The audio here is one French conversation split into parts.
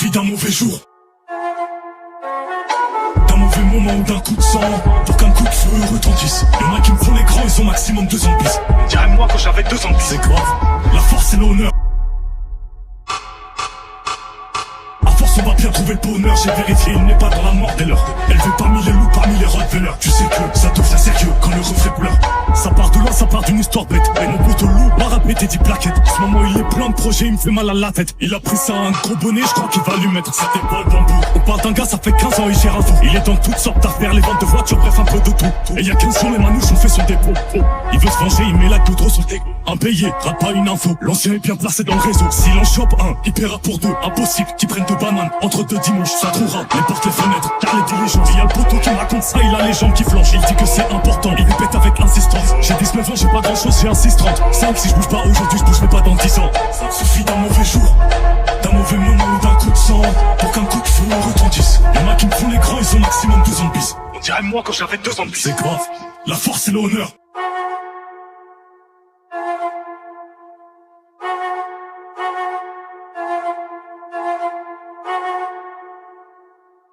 Suffit d'un mauvais jour, d'un mauvais moment ou d'un coup de sang pour qu'un coup de feu retentisse. Y'en a qui me font les grands, ils ont maximum 2 ans de bis. Dirais-moi quand j'avais 2 ans de bis. C'est grave, la force et l'honneur. À force on va bien trouver le bonheur. J'ai vérifié, il n'est pas dans la mort des leurs. Élevé parmi les loups, parmi les rottweilers. Tu sais que ça devient sérieux quand le reflet pleure. Ça part de là, ça part d'une histoire bête. Et mon pote loup m'a répété 10 plaquettes. Ce moment il est plein de projets, il me fait mal à la tête. Il a pris ça à un gros bonnet, je crois qu'il va lui mettre sa épaule bambou. On parle d'un gars, ça fait 15 ans, il gère un tout. Il est dans toutes sortes d'affaires, les ventes de voitures, bref un peu de tout. Et y a 15 jours, les manouches ont fait son dépôt. Il veut se venger, il met la goudron sur le dégo. Impayé, rate pas une info. L'ancien est bien placé dans le réseau. S'il en chope un, il paiera pour 2. Impossible qu'ils prennent 2 bananes entre 2 dimanches. Ça trouvera les portes, les fenêtres, car les diligences. Il y a le poteau qui me raconte ça, il a les jambes qui flanchent. Il dit que c'est important, il répète avec insistance. J'ai 19 ans, j'ai pas grand chose, j'ai un 6-30. Simple, si je bouge pas aujourd'hui, je bougerai pas dans 10 ans. Ça suffit d'un mauvais jour, d'un mauvais moment ou d'un coup de sang pour qu'un coup de feu retentisse. Y'en a qui me font les grands, ils ont maximum 2 ans de bis. On dirait moi quand j'avais 2 ans de bis. C'est grave, la force et l'honneur.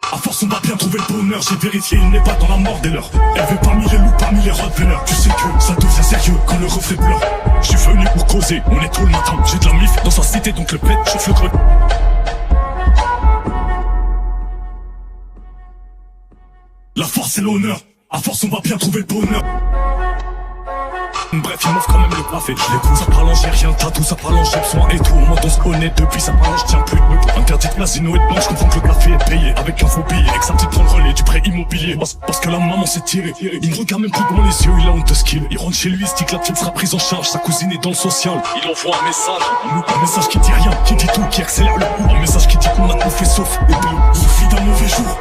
À force on va bien trouver le bonheur. J'ai vérifié, il n'est pas dans la mort des leurs. Élevé parmi les loups, parmi les rottweilers. Tu sais que ça devient sérieux quand le reflet pleure. Je suis venu pour causer, on est tôt le matin. J'ai de la mif dans sa cité donc le pète chauffe le creux. La force et l'honneur. À force on va bien trouver le bonheur. Bref, il m'offre quand même le café. Je l'écoute, ça parle en j'ai rien, tatou, ça parle en j'ai besoin et tout. Au moins on se connaît depuis, ça parle en je tiens plus de me. Interdit de casino et de banque, je comprends que le café est payé avec un faux billet et que sa petite prend le relais du prêt immobilier. Parce que la maman s'est tirée. Il me regarde même plus dans les yeux, il a honte de skill. Il rentre chez lui, il se dit que la petite sera prise en charge. Sa cousine est dans le social. Il envoie un message qui dit rien, qui dit tout, qui accélère le coup. Un message qui dit qu'on a tout fait sauf et bleu. Suffit d'un mauvais jour,